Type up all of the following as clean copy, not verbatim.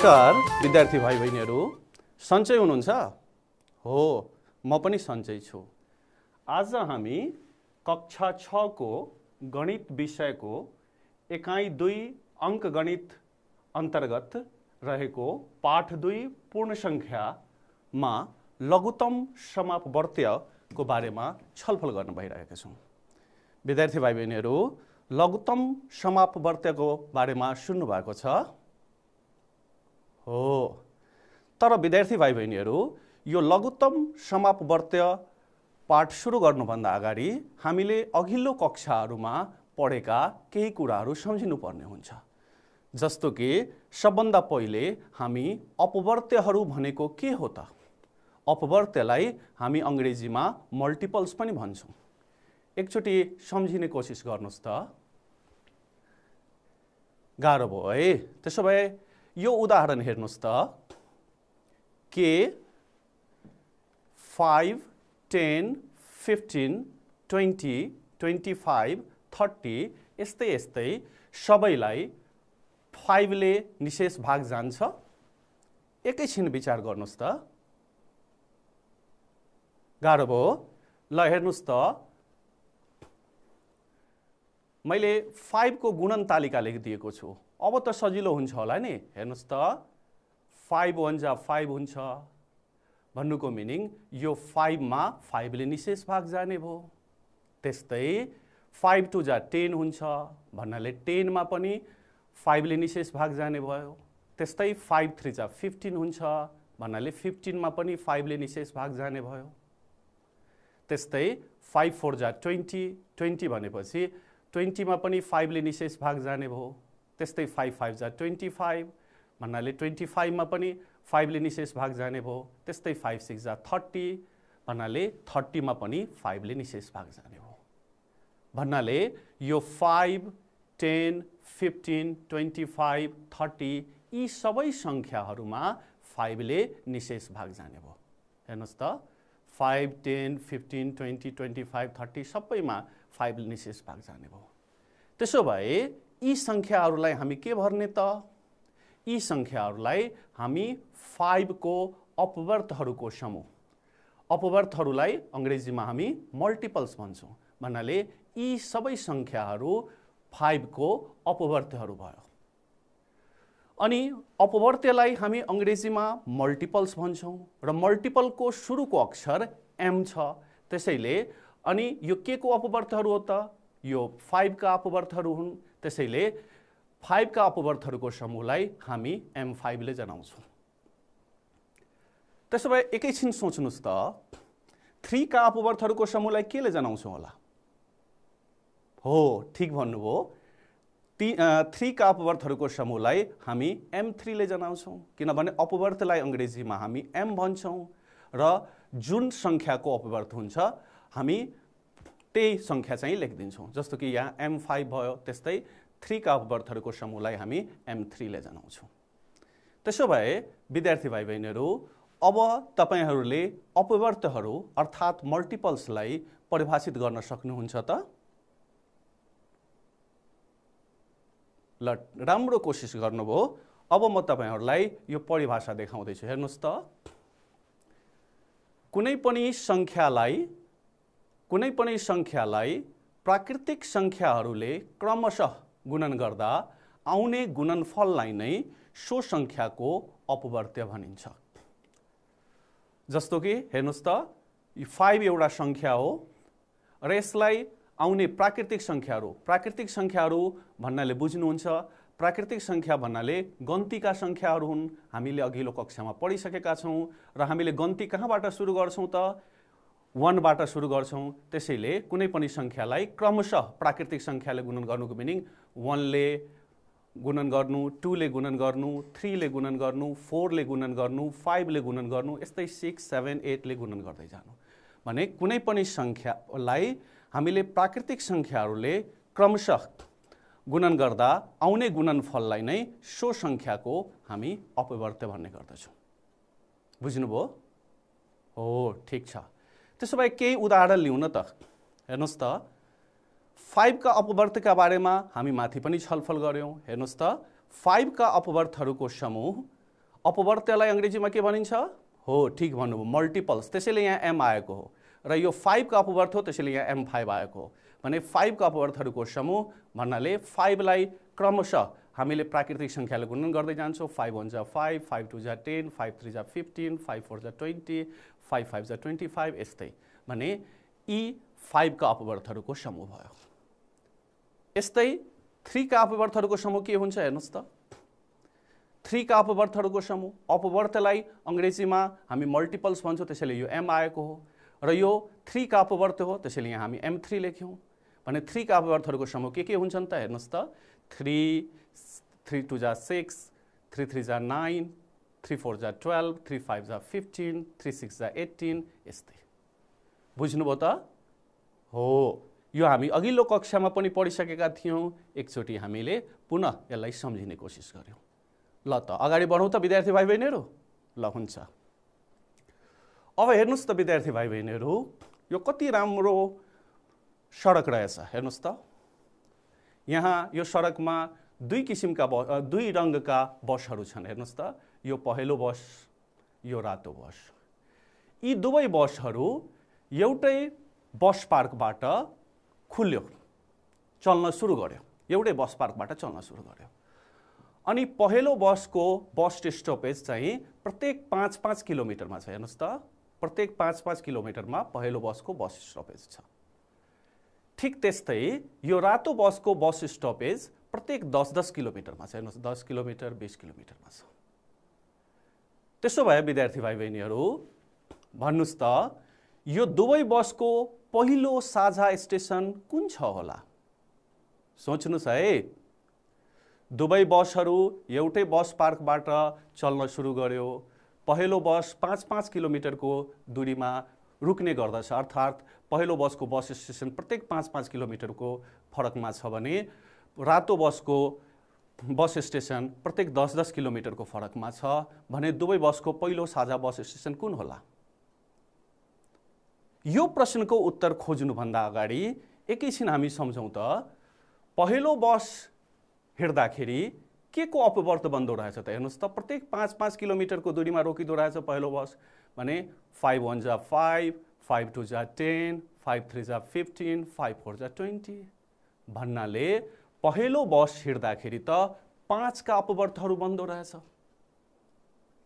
नमस्कार विद्यार्थी भाइ बहिनीहरू, सन्चै हुनुहुन्छ? हो, म पनि सन्चै छु। आज हामी कक्षा 6 को गणित विषयको एकाइ 2 अङ्कगणित अन्तर्गत रहेको पाठ 2 पूर्ण संख्यामा लघुत्तम समापवर्त्यको बारेमा छलफल गर्न भइरहेका छौँ। विद्यार्थी भाइ बहिनीहरू, लघुत्तम समापवर्त्यको बारेमा सुन्नु भएको छ? हो, तर विद्यार्थी भाइ बहिनीहरू, यो लघुत्तम समापवर्त्य पाठ सुरु गर्नुभन्दा अगाडि हामीले अघिल्लो कक्षाहरूमा पढेका केही कुराहरू सम्झिनु पर्ने हुन्छ। जस्तो कि सबभन्दा पहिले हामी अपवर्त्यहरू भनेको के हो त? अपवर्त्यलाई हामी अङ्ग्रेजीमा मल्टिपल्स पनि भन्छौँ। एकचोटि सम्झिने कोसिस गर्नुहोस् त। गाह्रो भयो है? त्यसो भए यो उदाहरण हेर्नुहोस् त। के 5, 10, 15, 20, 25, 30 यस्तै यस्तै सबैलाई 5 ले निशेष भाग जान्छ? एकैछिन विचार गर्नुहोस् त। गाह्रो भयो? ल हेर्नुहोस् त, मैले 5 को गुणन तालिका लेखिदिएको छु। अब त सजिलो हुन्छ होला नि। हेर्नुहोस् त, 5 1 जा 5 हुन्छ भन्नुको मिनिङ यो 5 मा 5 ले निशेष भाग जाने भयो। त्यस्तै 5 2 जा 10 हुन्छ भन्नाले 10 मा पनि 5 ले निशेष भाग जाने भयो। त्यस्तै 5 3 जा 15 हुन्छ भन्नाले 15 मा पनि 5 ले निशेष भाग जाने भयो। त्यस्तै 5 4 जा 20, 20 भनेपछि 20 मा पनि 5 ले निशेष भाग जाने भयो। त्यस्तै 5 5 जा 25 भन्नाले 25 मा पनि 5 ले निशेष भाग जाने भयो। त्यस्तै 5 6 जा 30 भन्नाले 30 मा पनि 5 ले निशेष भाग जाने भयो। भन्नाले यो 5, 10, 15, 25, 30 यी सबै सङ्ख्याहरूमा 5 ले निशेष भाग जाने भयो। हेर्नुहोस् त, 5, 10, 15, 20, 25, 30 सबैमा 5 ले निशेष भाग जाने भयो। त्यसो भए यी सङ्ख्याहरूलाई हामी के भर्ने त? यी सङ्ख्याहरूलाई हामी 5 को अपवर्तहरूको समूह, अपवर्तहरूलाई अङ्ग्रेजीमा हामी मल्टिपल्स भन्छौँ। भन्नाले यी सबै सङ्ख्याहरू 5 को अपवर्त्यहरू भयो। अनि अपवर्त्यलाई हामी अङ्ग्रेजीमा मल्टिपल्स भन्छौँ र मल्टिपलको सुरुको अक्षर एम छ। त्यसैले अनि यो के को अपवर्तहरू हो त? यो 5 का अपवर्तहरू हुन्। त्यसैले 5 का अपवर्तहरूको समूहलाई हामी M5 ले जनाउँछौँ। त्यसो भए एकैछिन सोच्नुहोस् त, 3 का अपवर्तहरूको समूहलाई के ले जनाउँछौँ होला? हो, ठिक भन्नुभयो। 3 का अपवर्तहरूको समूहलाई हामी M3 ले जनाउँछौँ, किनभने अपवर्तलाई अङ्ग्रेजीमा हामी M भन्छौँ र जुन सङ्ख्याको अपवर्त हुन्छ हामी त्यही सङ्ख्या चाहिँ लेखिदिन्छौँ। जस्तो कि यहाँ M5 भयो, त्यस्तै 3 का अपवर्तहरूको समूहलाई हामी M3 ले जनाउँछौँ। त्यसो भए विद्यार्थी भाइ बहिनीहरू, अब तपाईँहरूले अपवर्तहरू अर्थात् मल्टिपल्सलाई परिभाषित गर्न सक्नुहुन्छ त? ल, राम्रो कोसिस गर्नुभयो। अब म तपाईँहरूलाई यो परिभाषा देखाउँदैछु। हेर्नुहोस् त, कुनै पनि सङ्ख्यालाई प्राकृतिक सङ्ख्याहरूले क्रमशः गुणन गर्दा आउने गुणनफललाई नै सो सङ्ख्याको अपवर्त्य भनिन्छ। जस्तो कि हेर्नुहोस् त, 5 एउटा सङ्ख्या हो र यसलाई आउने प्राकृतिक सङ्ख्याहरू भन्नाले बुझ्नुहुन्छ, प्राकृतिक सङ्ख्या भन्नाले गन्तीका सङ्ख्याहरू हुन्। हामीले अघिल्लो कक्षामा पढिसकेका छौँ र हामीले गन्ती कहाँबाट सुरु गर्छौँ त? 1 बाट सुरु गर्छौँ। त्यसैले कुनै पनि सङ्ख्यालाई क्रमशः प्राकृतिक सङ्ख्याले गुणन गर्नुको मिनिङ 1 ले गुणन गर्नु, 2 ले गुणन गर्नु, 3 ले गुणन गर्नु, 4 ले गुणन गर्नु, 5 ले गुणन गर्नु, यस्तै 6, 7, 8 ले गुणन गर्दै जानु। भने कुनै पनि सङ्ख्यालाई हामीले प्राकृतिक सङ्ख्याहरूले क्रमशः गुणन गर्दा आउने गुणनफललाई नै सो सङ्ख्याको हामी अपवर्त्य भन्ने गर्दछौँ। बुझ्नुभयो? हो, ठिक छ। त्यसो भए केही उदाहरण लिउँ न त। हेर्नुहोस् त, 5 का अपवर्तका बारेमा हामी माथि पनि छलफल गर्यौं। हेर्नुस् त 5 का अपवर्तहरूको समूह अपवर्त्यलाई अंग्रेजीमा के भनिन्छ? हो, ठिक भन्नुभयो, मल्टिपल्स। त्यसैले यहाँ m आएको हो र यो 5 को अपवर्त हो, त्यसैले यहाँ m5 आएको हो। भने 5 को अपवर्तहरूको समूह भन्नाले 5 लाई क्रमशः हामीले प्राकृतिक संख्याले गुणन गर्दै जान्छौँ। 5 1 जा 5, 5 2 जा 10, 5 3 जा 15, 5 4 जा 20, 5 5 जा 25 यस्तै। भने यी 5 का अपवर्तहरूको समूह भयो। यस्तै 3 का अपवर्तहरूको समूह के हुन्छ हेर्नुस् त। 3 का अपवर्तहरूको समूह, अपवर्तलाई अंग्रेजीमा हामी मल्टिपल्स भन्छौँ, त्यसैले यो m आएको हो र यो 3 का अपवर्त हो, त्यसैले यहाँ हामी m3 लेख्यौँ। भने 3 का अपवर्तहरूको समूह के हुन्छन् त हेर्नुस् त। 3 3 2 जा 6, 3 3 जा 9, 3 4 जा 12, 3 5 जा 15, 3 6 जा 18 यस्तै। बुझ्नुभयो त? हो, यो हामी अघिल्लो कक्षामा पनि पढिसकेका थियौँ। एकचोटि हामीले पुनः यसलाई सम्झिने कोसिस गर्यौँ। ल त अगाडि बढौँ त विद्यार्थी भाइ बहिनीहरू। ल हुन्छ। अब हेर्नुस् त विद्यार्थी भाइ बहिनीहरू, यो कति राम्रो सडक रहेछ हेर्नुस् त। यहाँ यो सडकमा दुई रङका बसहरू छन् हेर्नुस् त। यो पहेँलो बस, यो रातो बस। यी दुवै बसहरू एउटै बस पार्कबाट खुल्यो, चल्न सुरु गर्यो। एउटै बस पार्कबाट चल्न सुरु गर्यो। अनि पहेँलो बसको बस स्टपेज चाहिँ प्रत्येक 5-5 किलोमिटरमा छ हेर्नुस् त। प्रत्येक 5-5 किलोमिटरमा पहेँलो बसको बस स्टपेज छ। ठिक त्यस्तै यो रातो बसको बस स्टपेज प्रत्येक 10-10 किलोमिटरमा छ हेर्नुस्। 10 किलोमिटर, 20 किलोमिटरमा छ। त्यसो भए विद्यार्थी भाइ बहिनीहरू भन्नुस् त, यो दुवै बसको पहिलो साझा स्टेसन कुन छ होला? सोच्नुस् है। दुवै बसहरू एउटै बस पार्कबाट चल्न सुरु गर्यो। पहेँलो बस 5-5 किलोमिटरको दूरीमा रुक्ने गर्दछ, अर्थात् पहेँलो बसको बस स्टेसन प्रत्येक 5-5 किलोमिटरको फरकमा छ भने रातो बसको बस स्टेसन प्रत्येक 10-10 किलोमिटरको फरकमा छ। भने दुवै बसको पहिलो साझा बस स्टेसन कुन होला? यो प्रश्नको उत्तर खोज्नुभन्दा अगाडि एकैछिन हामी सम्झौँ त। पहेँलो बस हिँड्दाखेरि के को अपवर्त बन्दो रहेछ त हेर्नुस् त। प्रत्येक 5-5 किलोमिटरको दूरीमा रोकिँदो रहेछ पहेँलो बस। भने 5 1 जा 5, 5 2 जा 10, 5 3 जा 15, 5 4 जा 20 भन्नाले पहेँलो बस हिँड्दाखेरि त 5 का अपवर्तहरू बन्दो रहेछ।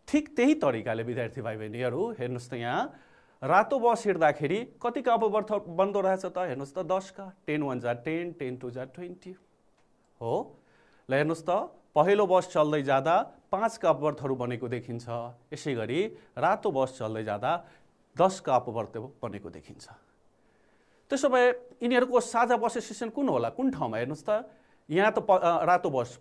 ठिक त्यही तरिकाले विद्यार्थी भाइ बहिनीहरू हेर्नुस् त, यहाँ रातो बस हिँड्दाखेरि कति का अपवर्त बन्दो रहेछ त हेर्नुस् त। 10 का। 10 1 जा 10, 10 2 जा 20 हो। ल हेर्नुस् त, पहेँलो बस चल्दै जाँदा 5 का अपवर्तहरू बनेको देखिन्छ। यसै गरी रातो बस चल्दै जाँदा 10 का अपवर्त बनेको देखिन्छ। त्यसो भए यिनीहरूको साझा बस स्टेसन कुन होला, कुन ठाउँमा? हेर्नुस् त, यहाँ त रातो बस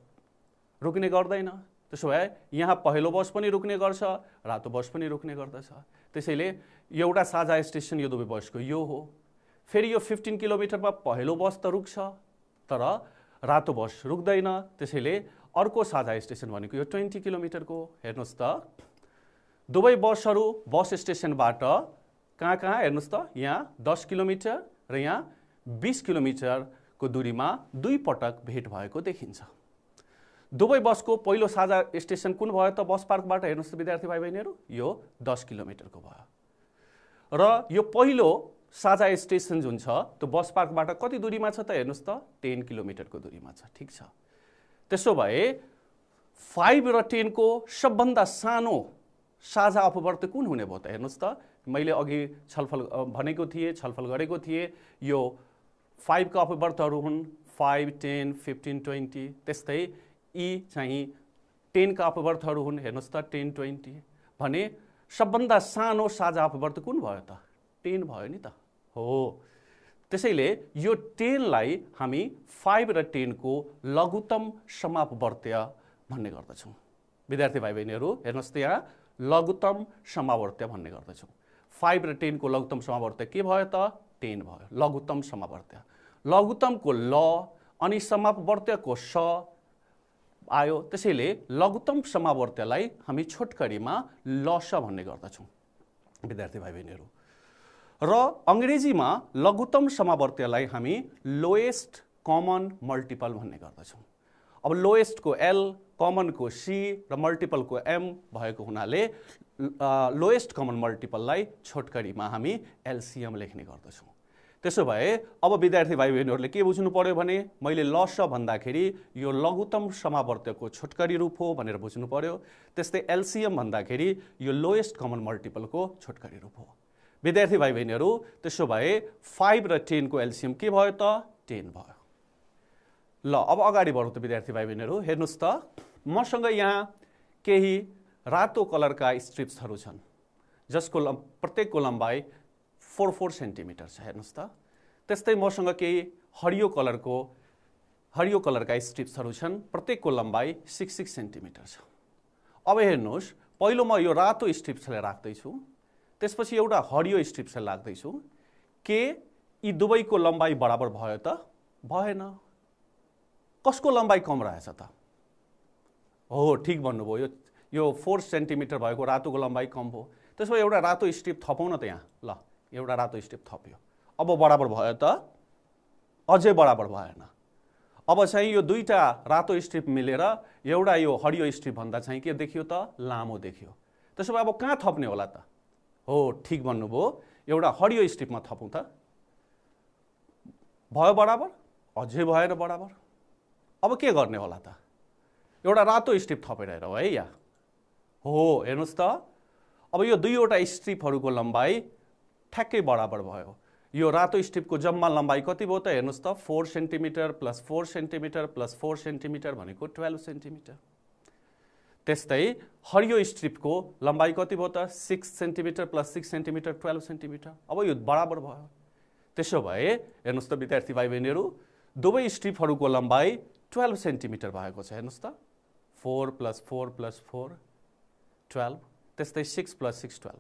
रुक्ने गर्दैन। त्यसो भए यहाँ पहेँलो बस पनि रुक्ने गर्छ, रातो बस पनि रुक्ने गर्दछ। त्यसैले एउटा साझा स्टेसन यो दुवै बसको यो हो। फेरि यो 15 किलोमिटरमा पहेँलो बस त रुक्छ तर रातो बस रुक्दैन। त्यसैले अर्को साझा स्टेसन भनेको यो 20 किलोमिटरको। हेर्नुस् त, दुवै बसहरू बस स्टेसनबाट कहाँ हेर्नुस् त, यहाँ 10 किलोमिटर र यहाँ 20 किलोमिटरको दूरीमा दुई पटक भेट भएको देखिन्छ। दुवै बसको पहिलो साझा स्टेसन कुन भयो त बस पार्कबाट? हेर्नुस् त विद्यार्थी भाइ बहिनीहरू, यो 10 किलोमिटरको भयो। र यो पहिलो साझा स्टेसन जुन छ त्यो बस पार्कबाट कति दूरीमा छ त हेर्नुस् त। 10 किलोमिटरको दूरीमा छ। ठिक छ। त्यसो भए 5 र 10 को सबभन्दा सानो साझा अपवर्त कुन हुने भयो त हेर्नुस् त। मैले अघि छलफल गरेको थिएँ। यो 5 का अपवर्तहरू हुन् 5, 10, 15, 20। त्यस्तै यी चाहिँ 10 का अपवर्तहरू हुन् हेर्नुस् त 10, 20। भने सबभन्दा सानो साझा अपवर्त कुन भयो त? 10 भयो नि त। हो। त्यसैले यो 10 लाई हामी 5 र 10 को लघुत्तम समापवर्त्य भन्ने गर्दछौँ। विद्यार्थी भाइ बहिनीहरू हेर्नुस् त, यहाँ लघुत्तम समावर्त्य भन्ने गर्दछौँ। 5 र 10 को लघुत्तम समावर्त्य के भयो त? 10 भयो। लघुत्तम समावर्त्य। लघुत्तमको ल अनि समापवर्त्यको स आयो। त्यसैले लघुत्तम समावर्त्यलाई हामी छोटकरीमा लस भन्ने गर्दछौँ विद्यार्थी भाइ बहिनीहरू। र अंग्रेजीमा लघुत्तम समावर्त्यलाई हामी लोएस्ट कमन मल्टिपल भन्ने गर्दछौँ। अब लोएस्ट को L, कमनको सी र मल्टिपलको एम भएको हुनाले लोएस्ट कमन मल्टिपललाई छोटकरीमा हामी एलसिएम लेख्ने गर्दछौँ। त्यसो भए अब विद्यार्थी भाइ बहिनीहरूले के बुझ्नु पर्यो भने मैले लस भन्दाखेरि यो लघुत्तम समावर्त्यको छोटकरी रूप हो भनेर बुझ्नु पर्यो। त्यस्तै एलसिएम भन्दाखेरि यो लोएस्ट कमन मल्टिपलको छोटकरी रूप हो। विद्यार्थी भाइ बहिनीहरू, त्यसो भए 5 र 10 को एलसिएम के भयो त? 10 भयो। ल अब अगाडि बढौँ त विद्यार्थी भाइ बहिनीहरू। हेर्नुहोस् त, मसँग यहाँ केही रातो कलरका स्ट्रिप्सहरू छन् जसको प्रत्येकको लम्बाइ 4 सेन्टिमिटर छ। हेर्नुहोस् त, त्यस्तै मसँग केही हरियो कलरका स्ट्रिप्सहरू छन्, प्रत्येकको लम्बाइ 6 सेन्टिमिटर छ। अब हेर्नुहोस्, पहिलो म यो रातो स्ट्रिप्सलाई राख्दैछु, त्यसपछि एउटा हरियो स्ट्रिप्सलाई लाग्दैछु। के यी दुवैको लम्बाइ बराबर भयो त? भएन। कसको लम्बाइ कम रहेछ त? हो, ठिक भन्नुभयो, यो 4 सेन्टिमिटर भएको रातोको लम्बाइ कम हो। त्यसो एउटा रातो स्ट्रिप थपौँ न त यहाँ। ल, एउटा रातो स्ट्रिप थप्यो। अब बराबर भयो त? अझै बराबर भएन। अब चाहिँ यो दुईटा रातो स्ट्रिप मिलेर एउटा यो हरियो स्ट्रिप भन्दा चाहिँ के देखियो त? लामो देखियो। त्यसो भए अब कहाँ थप्ने होला त? हो, ठिक भन्नुभयो, एउटा हरियो स्ट्रिपमा थपौँ त। भयो बराबर? अझै भएन बराबर। अब के गर्ने होला त? एउटा रातो स्ट्रिप थपेर हेरौँ है यहाँ। हो, हेर्नुहोस् त, अब यो दुईवटा स्ट्रिपहरूको लम्बाइ ठ्याक्कै बराबर भयो। यो रातो स्ट्रिपको जम्मा लम्बाइ कति भयो त? हेर्नुहोस् त, 4 centimetre plus 4 centimetre plus 4 centimetre भनेको 12 सेन्टिमिटर। त्यस्तै हरियो स्ट्रिपको लम्बाइ कति भयो त? 6 सेन्टिमिटर प्लस 6 सेन्टिमिटर 12 सेन्टिमिटर। अब यो बराबर भयो। त्यसो भए हेर्नुहोस् त विद्यार्थी भाइ बहिनीहरू, दुवै स्ट्रिपहरूको लम्बाइ 12 सेन्टिमिटर भएको छ। हेर्नुहोस् त, 4 प्लस 4 प्लस 4 12, त्यस्तै 6 प्लस 6 12।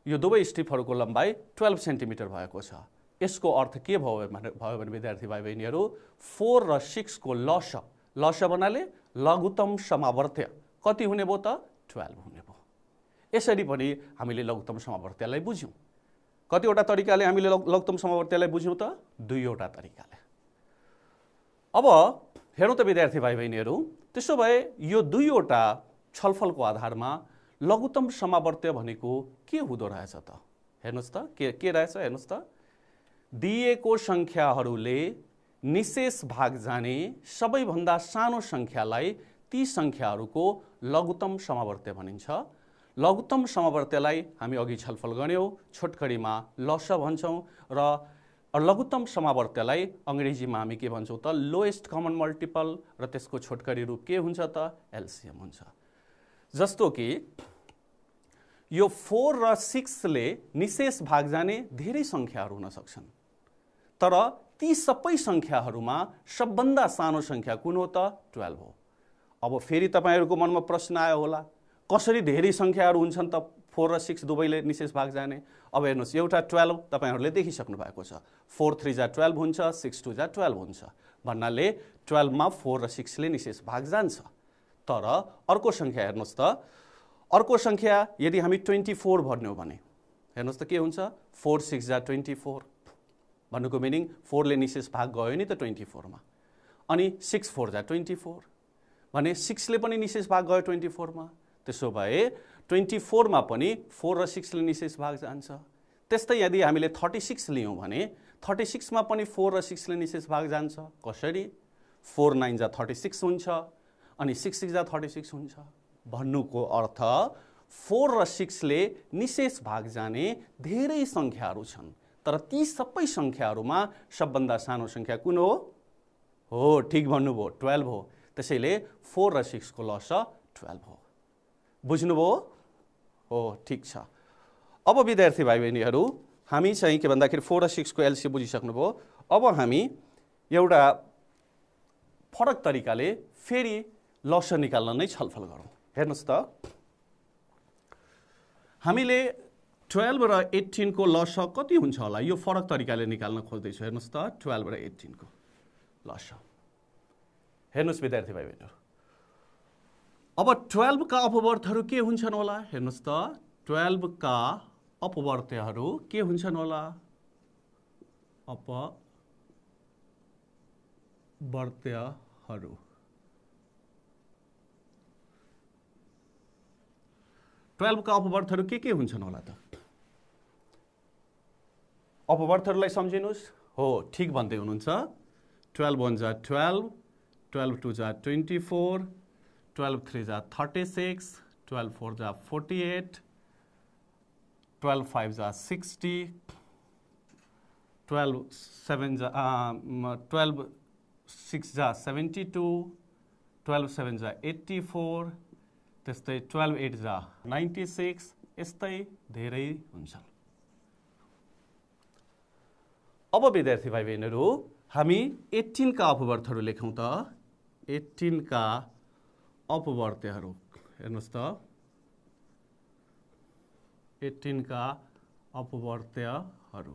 यो दुवै स्ट्रिपहरूको लम्बाइ 12 सेन्टिमिटर भएको छ। यसको अर्थ के भयो भने विद्यार्थी भाइ बहिनीहरू, 4 र 6 को लस भन्नाले लघुत्तम समावर्त्य कति हुने भयो त? 12 हुने भयो। यसरी पनि हामीले लघुत्तम समावर्त्यलाई बुझ्यौँ। कतिवटा तरिकाले हामीले लघुत्तम समावर्त्यलाई बुझ्यौँ त? दुईवटा तरिकाले। अब हेरौँ त विद्यार्थी भाइ बहिनीहरू, त्यसो भए यो दुईवटा छलफलको आधारमा लघुत्तम समावर्त्य भनेको के हुँदो रहेछ त? हेर्नुहोस् त, के रहेछ? हेर्नुहोस् त, दिएको संख्याहरूले निशेष भाग जाने सबैभन्दा सानो संख्यालाई ती संख्याहरूको लघुत्तम समावर्त्य भनिन्छ। लघुत्तम समावर्त्यलाई हामी अघि छलफल गर्यौँ, छोटकरीमा लस भन्छौँ, र लघुत्तम समावर्त्यलाई अङ्ग्रेजीमा हामी के भन्छौँ त? लोएस्ट कमन मल्टिपल, र त्यसको छोटकरी रूप के हुन्छ त? एलसिएम हुन्छ। जस्तो कि यो 4 र 6 ले निशेष भाग जाने धेरै संख्याहरू हुन सक्छन्, तर ती सबै संख्याहरूमा सबभन्दा सानो संख्या कुन हो त? 12 हो। अब फेरि तपाईहरुको मनमा प्रश्न आयो होला, कसरी धेरै संख्याहरू हुन्छन् त 4 र 6 दुवैले निशेष भाग जाने? अब हेर्नुहोस्, एउटा 12 तपाईहरुले देखिसक्नु भएको छ। 4 3 जा 12 हुन्छ, 6 2 जा 12 हुन्छ भन्नाले 12 मा 4 र 6 ले निशेष भाग जान्छ। तर अर्को संख्या हेर्नुहोस् त, अर्को संख्या यदि हामी 24 भन्यौं भने हेर्नुहोस् त के हुन्छ? 4 6 जा 24 भन्नुको मिनिङ 4 ले निशेष भाग गयो नि त 24 मा, अनि 6 4 जा 24 भने 6 ले पनि निशेष भाग गयो 24 मा। त्यसो भए 24 मा पनि 4 र 6 ले निशेष भाग जान्छ। त्यस्तै यदि हामीले 36 लियौं भने 36 मा पनि 4 र 6 ले निशेष भाग जान्छ। कसरी? 4 9 जा 36 हुन्छ, अनि 6 6 जा 36 हुन्छ। भन्नुको अर्थ 4 र 6 ले निशेष भाग जाने धेरै संख्याहरू छन्, तर ती सबै संख्याहरूमा सबभन्दा सानो संख्या कुन हो? हो, ठीक भन्नुभयो, 12 हो। त्यसैले 4 र 6 को लस 12 हो। बुझ्नुभयो? हो, ठीक छ। अब विद्यार्थी भाइ बहिनीहरू, हामी चाहिँ के भन्दाखेरि 4 र 6 को एलसी बुझिसक्नुभयो। अब हामी एउटा फरक तरिकाले फेरि लस निकाल्न नै छलफल गरौँ। हेर्नुहोस् त, हामीले 12 र 18 को लस कति हुन्छ होला यो फरक तरिकाले निकाल्न खोज्दैछु। हेर्नुहोस् त, 12 र 18 को लस। हेर्नुहोस् विद्यार्थी भाइ बहिनीहरू, अब 12 का अपवर्तहरू के हुन्छन् होला? हेर्नुहोस् त, 12 का अपवर्त्यहरू के हुन्छन् होला? अपवर्त्यहरू 12 का अपवर्तहरू के हुन्छन् होला त? अपवर्तहरूलाई सम्झिनुस्। हो, ठिक भन्दै हुनुहुन्छ। 12 1 जा 12, 12 2 जा 24, 12 3 जा 36, 12 4 जा 48, 12 5 जा 60, 12 7 जा 12 6 जा 72, 12 7 जा 84, त्यस्तै 12 8 जा 96, यस्तै धेरै हुन्छन्। अब विद्यार्थी भाइ बहिनीहरू, हामी 18 का अपवर्तहरू लेखौँ त। 18 का अपवर्त्यहरू हेर्नुहोस् त। 18 का अपवर्त्यहरू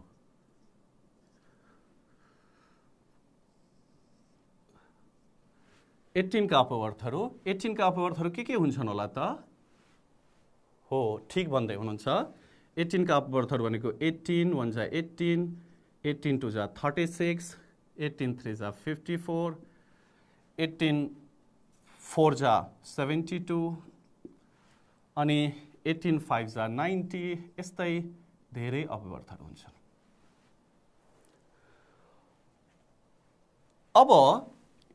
18 का अपवर्तहरू 18 का अपवर्तहरू के हुन्छन् होला त? हो, ठिक भन्दै हुनुहुन्छ। 18 का अपवर्तहरू भनेको 18 1 जा 18, 18 2 जा 36, 18 3 जा 54, 18 4 जा 72, अनि 18 5 जा 90, यस्तै धेरै अपवर्तहरू हुन्छन्। अब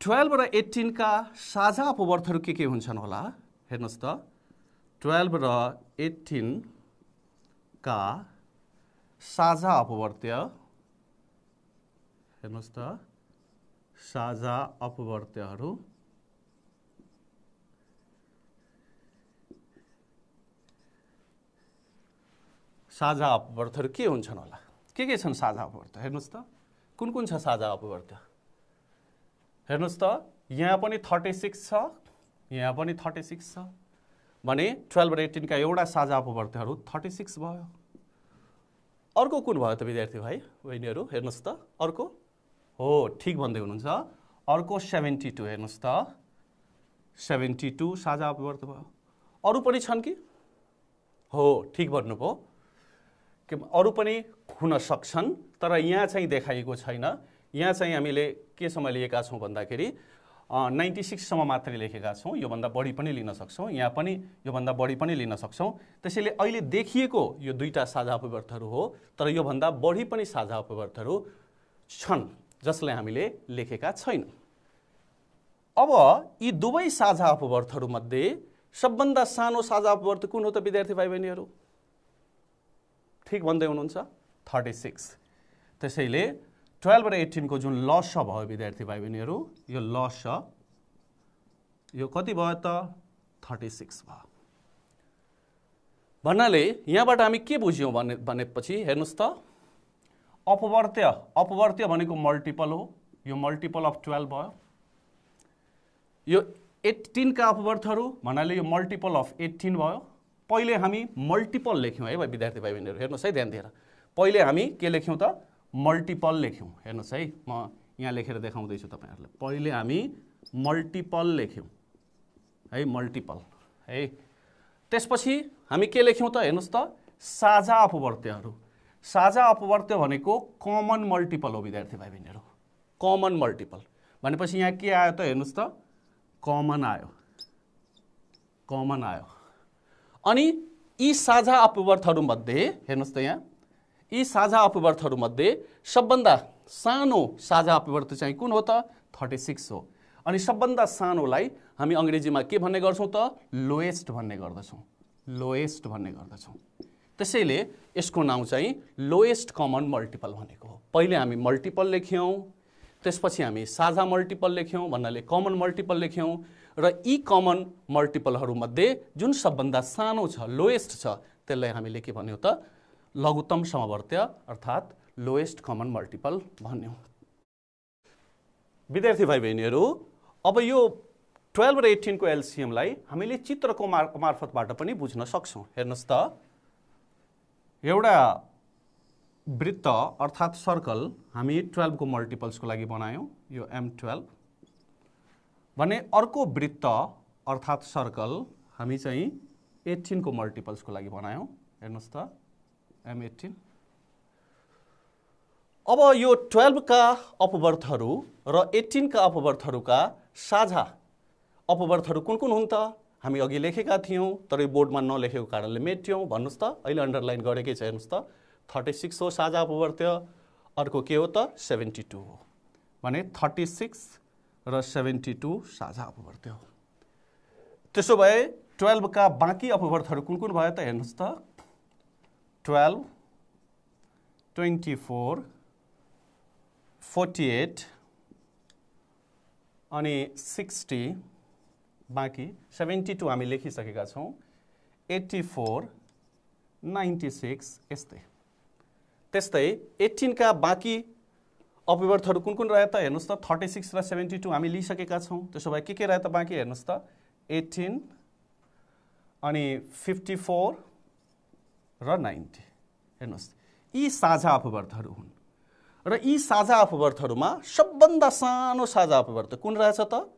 12 र 18 का साझा अपवर्तहरू के हुन्छन् होला? हेर्नुहोस् त। 12 र 18 का साझा अपवर्त्य हेर्नुहोस् त। साझा अपवर्त्यहरू के हुन्छन् होला? के छन् साझा अपवर्त्य? हेर्नुहोस् त, कुन छ साझा अपवर्त्य? हेर्नुहोस् त, यहाँ पनि 36 छ, यहाँ पनि 36 छ भने 12 र 18 का एउटा साझा अपवर्त्यहरू 36 भयो। अर्को कुन भयो त विद्यार्थी भाइ बहिनीहरू? हेर्नुहोस् त, अर्को हो, ठिक भन्दै हुनुहुन्छ। अर्को 72 हेर्नुहोस् त। 72 साझा अपवर्त्य भयो। अरू पनि छन् कि? हो, ठिक भन्नुभयो। अरू पनि हुन सक्छन्, तर यहाँ चाहिँ देखाइएको छैन। यहाँ चाहिँ हामीले केसम्म लिएका छौँ भन्दाखेरि 96 सम्म मात्रै लेखेका छौँ। योभन्दा बढी पनि लिन सक्छौँ, यहाँ पनि योभन्दा बढी पनि लिन सक्छौँ। त्यसैले अहिले देखिएको यो दुईटा साझा अपवर्तहरू हो, तर योभन्दा बढी पनि साझा अपवर्तहरू छन् जसलाई हामीले लेखेका छैनौँ। अब यी दुवै साझा अपवर्तहरू मध्ये सबभन्दा सानो साझा अपवर्त कुन हो त विद्यार्थी भाइ बहिनीहरू? ठिक भन्दै हुनुहुन्छ, 36। त्यसैले 12 र 18 को जुन लस भयो विद्यार्थी भाइ बहिनीहरू, यो लस यो कति भयो त? 36 भयो। भन्नाले यहाँबाट हामी के बुझ्यौँ भनेपछि हेर्नुहोस् त, अपवर्त्य भनेको मल्टिपल हो। यो मल्टिपल अफ 12 भयो। यो 18 का अपवर्तहरू भन्नाले यो मल्टिपल अफ 18 भयो। पहिले हामी मल्टिपल लेख्यौँ है विद्यार्थी भाइ बहिनीहरू, हेर्नुहोस् है ध्यान दिएर। पहिले हामी के लेख्यौँ त? मल्टिपल लेख्यौँ। हेर्नुहोस् है, म यहाँ लेखेर देखाउँदैछु तपाईँहरूलाई। पहिले हामी मल्टिपल लेख्यौँ है, मल्टिपल है। त्यसपछि हामी के लेख्यौँ त? हेर्नुहोस् त, साझा अपवर्त्यहरू। साझा अपवर्त्य भनेको कमन मल्टिपल हो विद्यार्थी भाइ बहिनीहरू। कमन मल्टिपल भनेपछि यहाँ के आयो त? हेर्नुहोस् त, कमन आयो, कमन आयो। अनि यी साझा अपवर्तहरू मध्ये हेर्नुहोस् त, यहाँ यी साझा अपवर्तहरू मध्ये सबभन्दा सानो साझा अपवर्त चाहिँ कुन हो त? 36 हो। अनि सबभन्दा सानोलाई हामी अङ्ग्रेजीमा के भन्ने गर्छौँ त? लोएस्ट भन्ने गर्दछौँ। लोएस्ट भन्ने गर्दछौँ। त्यसैले यसको नाउँ चाहिँ लोएस्ट कमन मल्टिपल भनेको हो। पहिले हामी मल्टिपल लेख्यौँ, त्यसपछि हामी साझा मल्टिपल लेख्यौँ भन्नाले कमन मल्टिपल लेख्यौँ, र यी कमन मल्टिपलहरूमध्ये जुन सबभन्दा सानो छ, लोएस्ट छ, त्यसलाई हामीले के भन्यौँ त? लघुत्तम समवर्त्य अर्थात् लोएस्ट कमन मल्टिपल भन्यौँ। विद्यार्थी भाइ बहिनीहरू, अब यो 12 र 18 को एलसिएमलाई हामीले चित्रको मार्फतबाट पनि बुझ्न सक्छौँ। हेर्नुहोस् त, एउटा वृत्त अर्थात् सर्कल हामी 12 को मल्टिपल्सको लागि बनायौँ, यो M12 भने अर्को वृत्त अर्थात् सर्कल हामी चाहिँ 18 को मल्टिपल्सको लागि बनायौँ। हेर्नुहोस् त, M18। अब यो 12 का अपवर्तहरू र 18 का अपवर्तहरूका साझा अपवर्तहरू कुन हुन् त? हामी अघि लेखेका थियौँ तर यो बोर्डमा नलेखेको कारणले मेट्यौँ। भन्नुहोस् त, अहिले अन्डरलाइन गरेकै छ हेर्नुहोस् त, 36 हो साझा अपवर्त्य, अर्को के हो त 72 हो। भने 36 र 72 साझा अपवर्त्य हो। त्यसो भए 12 का बाँकी अपवर्तहरू कुन कुन भयो त हेर्नुहोस् त, 12, 24, 48 अनि 60, बाँकी 72 हामी लेखिसकेका छौँ, 84, 96 यस्तै। त्यस्तै 18 का बाँकी अपवर्तहरू कुन कुन रह्यो त हेर्नुहोस् त, 36 र 72 हामी लिइसकेका छौँ। त्यसो भए के रह्यो त बाँकी हेर्नुहोस् त, 18 अनि 54 र 90। हेर्नुहोस्, यी साझा अपवर्तहरू हुन् र यी साझा अपवर्तहरूमा सबभन्दा सानो साझा अपवर्त कुन रहेछ त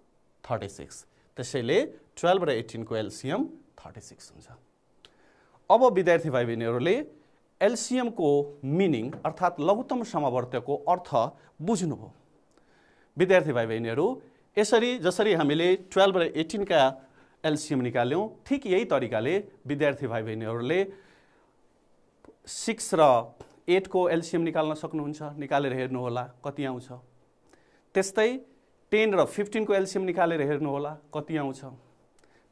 36। त्यसैले 12 र 18 को एलसीएम 36 हुन्छ। अब विद्यार्थी भाइ बहिनीहरूले एलसीएम को मिनिङ अर्थात् लघुत्तम समवर्त्यको अर्थ बुझ्नुभयो। विद्यार्थी भाइ बहिनीहरू यसरी जसरी हामीले 12 र 18 का एलसीएम निकाल्यौँ, ठिक यही तरिकाले विद्यार्थी भाइ बहिनीहरूले 6 र 8 को एलसीएम निकाल्न सक्नुहुन्छ। निकालेर हेर्नुहोला कति आउँछ। त्यस्तै 10 र 15 को एलसीएम निकालेर हेर्नुहोला कति आउँछ।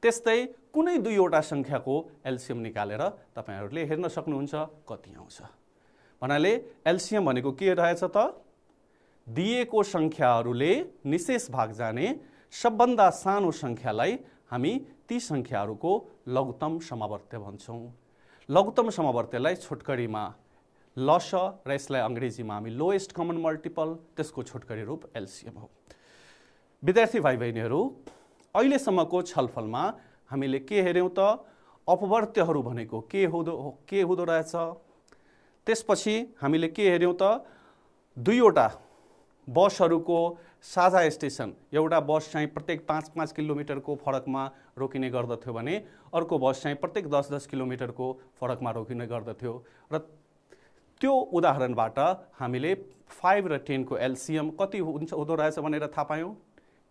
त्यस्तै कुनै दुईवटा सङ्ख्याको एलसीएम निकालेर तपाईहरूले हेर्न सक्नुहुन्छ कति आउँछ। भन्नाले एलसीएम भनेको के रहेछ त, दिएको सङ्ख्याहरूले निशेष भाग जाने सबभन्दा सानो सङ्ख्यालाई हामी ती सङ्ख्याहरूको लघुत्तम समवर्त्य भन्छौँ। लघुत्तम समवर्त्यलाई छोटकरीमा लस र यसलाई अङ्ग्रेजीमा हामी लोएस्ट कमन मल्टिपल, त्यसको छोटकरी रूप एलसीएम हो। विद्यार्थी भाइ बहिनीहरू अहिलेसम्मको छलफलमा हामीले के हेर्यौँ त, अपवर्त्यहरू भनेको के हुँदो रहेछ। त्यसपछि हामीले के हेर्यौँ त, दुईवटा बसहरूको साझा स्टेसन, एउटा बस चाहिँ प्रत्येक 5-5 किलोमिटरको फरकमा रोकिने गर्दथ्यो भने अर्को बस चाहिँ प्रत्येक 10-10 किलोमिटरको फरकमा रोकिने गर्दथ्यो। र त्यो उदाहरणबाट हामीले 5 र 10 को एलसीएम कति हुँदो रहेछ भनेर थाहा पायौँ,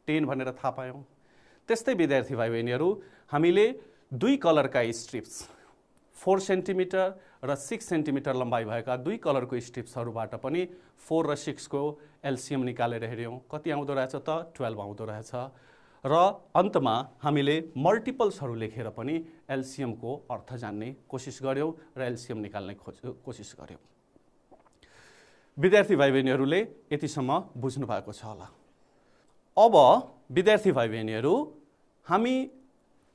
10 भनेर थाहा पायौँ। त्यस्तै विद्यार्थी भाइ बहिनीहरू हामीले दुई कलरका स्ट्रिप्स 4 सेन्टिमिटर र 6 सेन्टिमिटर लम्बाइ भएका दुई कलरको स्ट्रिप्सहरूबाट पनि 4 र 6 को एलसीएम निकालेर हेऱ्यौँ, कति आउँदो रहेछ त 12 आउँदो रहेछ। र अन्तमा हामीले मल्टिपल्सहरू लेखेर पनि एलसीएम को अर्थ जान्ने कोसिस गर्यौँ र एलसीएम निकाल्ने कोसिस गर्यौँ। विद्यार्थी भाइ बहिनीहरूले यतिसम्म बुझ्नु भएको छ होला। अब विद्यार्थी भाइ बहिनीहरू हामी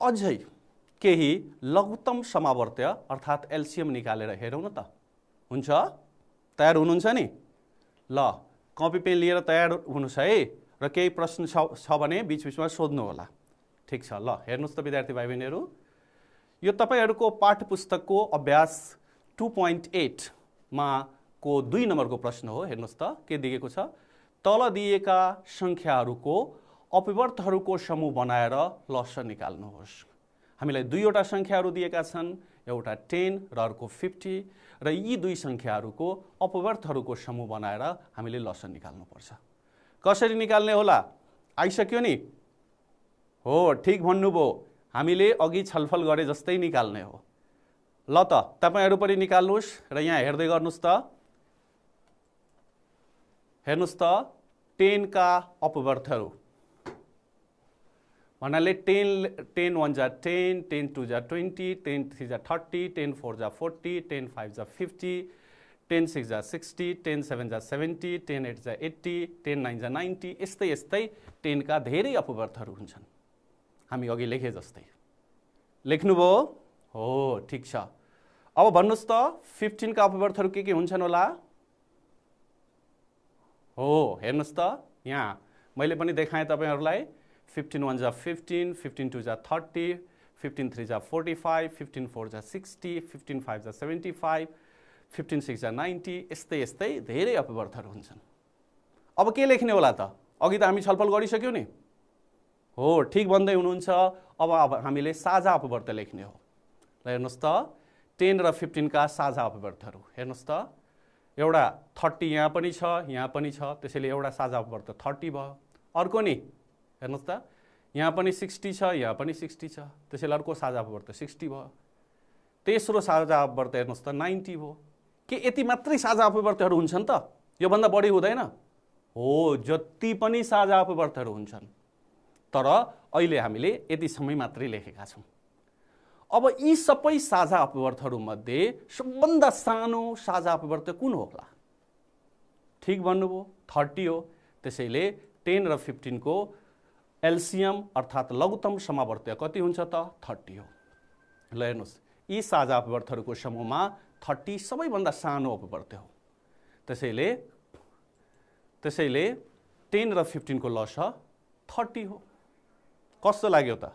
अझै केही लघुत्तम समवर्त्य अर्थात् एलसीएम निकालेर हेरौँ न त, हुन्छ? तयार हुनुहुन्छ नि? ल कपी पेन लिएर तयार हुनुहोस् है, र केही प्रश्न छ भने बिचबिचमा सोध्नु होला। ठिक छ, ल हेर्नुहोस् त विद्यार्थी भाइ बहिनीहरू, यो तपाईँहरूको पाठ्यपुस्तकको अभ्यास 2.8 मा को 2 नम्बरको प्रश्न हो। हेर्नुहोस् त के दिएको छ, तल दिएका सङ्ख्याहरूको अपवर्तहरूको समूह बनाएर लस निकाल्नुहोस्। हामीलाई दुईवटा सङ्ख्याहरू दिएका छन्, एउटा 10 र अर्को 50, र यी दुई सङ्ख्याहरूको अपवर्तहरूको समूह बनाएर हामीले लस निकाल्नुपर्छ। कसरी निकाल्ने होला? आइसक्यो नि? हो, ठिक भन्नुभयो, हामीले अघि छलफल गरे जस्तै निकाल्ने हो। ल त तपाईहरू पनि निकाल्नुहोस् र यहाँ हेर्दै गर्नुहोस् त। हेर्नुहोस् त 10 का अपवर्तहरू भन्नाले 10 1 जा 10, 10 2 जा 20, 10 3 जा 30, 10 4 जा 40, 10 5 जा 50, 10 6 जा 60, 10 7 जा 70, 10 8 जा 80, 10 9 जा 90, यस्तै यस्तै 10 का धेरै अपवर्तहरू हुन्छन्। हामी अघि लेखे जस्तै लेख्नुभयो? हो, ठिक छ। अब भन्नुहोस् त 15 का अपवर्तहरू के हुन्छन् होला? हो, हेर्नुहोस् त यहाँ मैले पनि देखाएँ तपाईहरूलाई। 15 1 जा 15, 15 2 जा 30, 15 3 जा 45, 15 4 जा 60, 15 5 जा 75, 15 6 जा 90, यस्तै यस्तै धेरै अपवर्तहरू हुन्छन्। अब के लेख्ने होला त? अघि त हामी छलफल गरिसक्यौँ नि। हो, ठिक भन्दै हुनुहुन्छ। अब हामीले साझा अपवर्त लेख्ने हो। ल हेर्नुहोस् त 10 र 15 का साझा अपवर्तहरू हेर्नुहोस् त, एउटा 30 यहाँ पनि छ, यहाँ पनि छ, त्यसैले एउटा साझा अपवर्त 30 भयो। अर्को नि हेर्नुहोस् त, यहाँ पनि 60 छ, यहाँ पनि 60 छ, त्यसैले अर्को साझा अपवर्त 60 भयो। तेस्रो साझा अपवर्त हेर्नुहोस् त 90 भयो। के यति मात्रै साझा अपवर्तहरू हुन्छन् त? योभन्दा बढी हुँदैन हो? जति पनि साझा अपवर्तहरू हुन्छन्, तर अहिले हामीले यति समय मात्रै लेखेका छौँ। अब यी सबै साझा अपवर्तहरूमध्ये सबभन्दा सानो साझा अपवर्त कुन होला? ठिक भन्नुभयो, 30 हो। त्यसैले 10 र 15 को एलसीएम अर्थात् लघुत्तम समावर्त कति हुन्छ त? 30 हो। ल हेर्नुहोस्, यी साझा अपवर्तहरूको समूहमा 30 सबैभन्दा सानो अपवर्त हो। त्यसैले 10 र 15 को लस 30 हो। कस्तो लाग्यो त?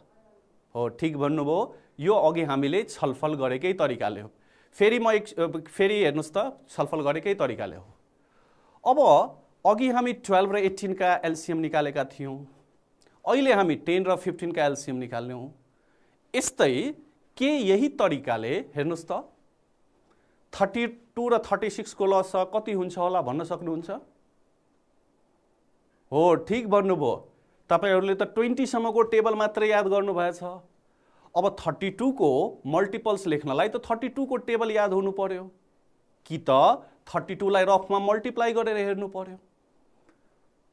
हो, ठिक भन्नुभयो। यो अघि हामीले छलफल गरेकै तरिकाले हो। फेरि हेर्नुहोस् त, छलफल गरेकै तरिकाले हो। अब अघि हामी 12 र 18 का एलसीएम निकालेका थियौँ, अहिले हामी 10 र 15 का एलसीएम निकाल्यौँ। यस्तै के यही तरिकाले हेर्नुहोस् त 32 र 36 को लस कति हुन्छ होला भन्न सक्नुहुन्छ? हो, ठिक भन्नुभयो। तपाईहरूले त 20 सम्मको टेबल मात्रै याद गर्नुभएछ। अब 32 को मल्टिपल्स लेख्नलाई त 32 को टेबल याद हुनु पर्यो, कि त 32 लाई रफमा मल्टिप्लाई गरेर हेर्नु पर्यो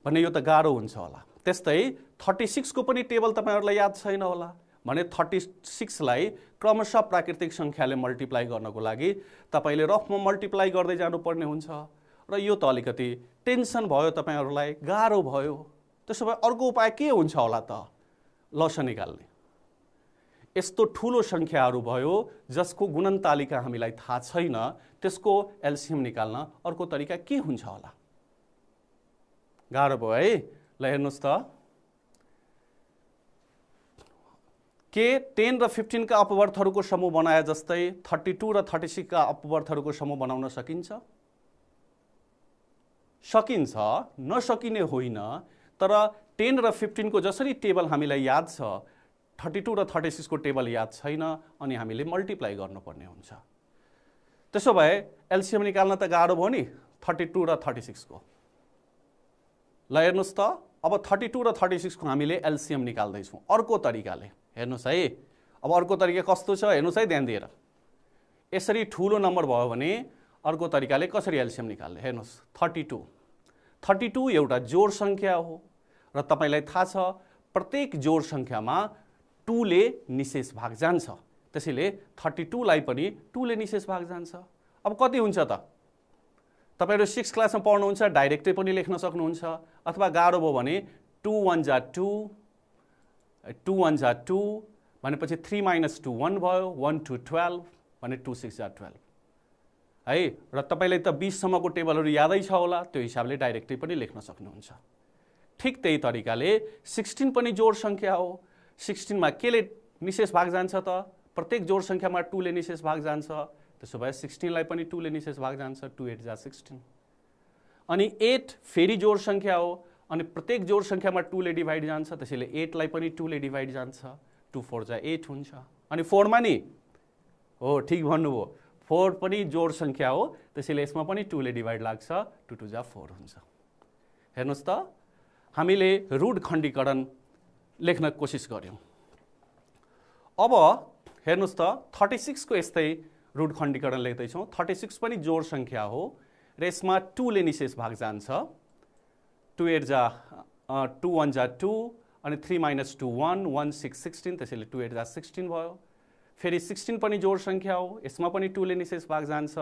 भने यो त गाह्रो हुन्छ होला। त्यस्तै 36 को पनि टेबल तपाईहरुलाई याद छैन होला भने 36 लाई क्रमशः प्राकृतिक संख्याले मल्टिप्लाई गर्नको लागि तपाईले रफमा मल्टिप्लाई गर्दै जानुपर्ने हुन्छ र यो त अलिकति टेन्सन भयो, तपाईहरुलाई गाह्रो भयो। त्यसो भए अर्को उपाय के हुन्छ होला त? लस निकाल्ने। यस्तो ठूलो संख्याहरू भयो जसको गुणन तालिका हामीलाई थाहा छैन, त्यसको एलसीएम निकाल्न अर्को तरिका के हुन्छ होला? गाह्रो भयो है। ल हेर्नुस् त, के 10 र 15 का अपवर्तहरूको समूह बनाए जस्तै 32 र 36 का अपवर्तहरूको समूह बनाउन सकिन्छ? सकिन्छ, नसकिने होइन। तर 10 र 15 को जसरी टेबल हामीलाई याद छ, 32 र 36 को टेबल याद छैन, अनि हामीले मल्टिप्लाई गर्नुपर्ने हुन्छ। त्यसो भए एलसीएम निकाल्न त गाह्रो भयो नि 32 र 36 को। ल हेर्नुस् त, अब 32 र 36 को हामीले एलसीएम निकाल्दै छौं अर्को तरिकाले। हेर्नुस् है, अब अर्को तरिका कस्तो छ हेर्नुस् है ध्यान दिएर। यसरी ठूलो नम्बर भयो भने अर्को तरिकाले कसरी एलसीएम निकाल्ने? हेर्नुस्, 32 एउटा जोड संख्या हो र तपाईलाई थाहा छ प्रत्येक जोड संख्यामा 2 ले निशेष भाग जान्छ। त्यसैले 32 लाई पनि 2 ले निशेष भाग जान्छ। अब कति हुन्छ त? तपाईहरु 6 क्लासमा पढ्नुहुन्छ, डाइरेक्टै पनि लेख्न सक्नुहुन्छ, अथवा गाह्रो भयो भने 2 1 जा 2 2 1 जा 2 भनेपछि 3 - 2 1 भयो, 1 2 12 भने 2 6 जा 12 है। र तपाईलाई त 20 सम्मको टेबलहरु यादै छ होला, त्यो हिसाबले डाइरेक्टै पनि लेख्न सक्नुहुन्छ। ठीक त्यही तरिकाले 16 पनि जोड संख्या हो। 16 मा केले निशेष भाग जान्छ त? प्रत्येक जोड संख्यामा 2 ले निशेष भाग जान्छ। त्यसो भए 16 लाई पनि 2 ले निशेष भाग जान्छ, 2 8 जा 16। अनि 8 फेरि जोड संख्या हो, अनि प्रत्येक जोड संख्यामा 2 ले डिवाइड जान्छ, त्यसैले 8 लाई पनि 2 ले डिवाइड जान्छ, 2 4 जा 8 हुन्छ। अनि 4 मा नि हो, ठीक भन्नुभयो, 4 पनि जोड संख्या हो, त्यसैले यसमा पनि 2 ले डिवाइड लाग्छ, 2 2 जा 4 हुन्छ। हेर्नुस् त, हामीले रुट खण्डीकरण लेख्न कोसिस गर्यौं। अब हेर्नुस् त, 36 को यस्तै रुट खण्डीकरण लेख्दै छौं। 36 पनि जोड संख्या हो र यसमा 2 ले निशेष भाग जान्छ, 2 8 जा 2 1 जा 2 अनि 3 - 2 1 1 6 16, त्यसैले 2 8 जा 16 भयो। फेरि 16 पनि जोड संख्या हो, यसमा पनि 2 ले निशेष भाग जान्छ,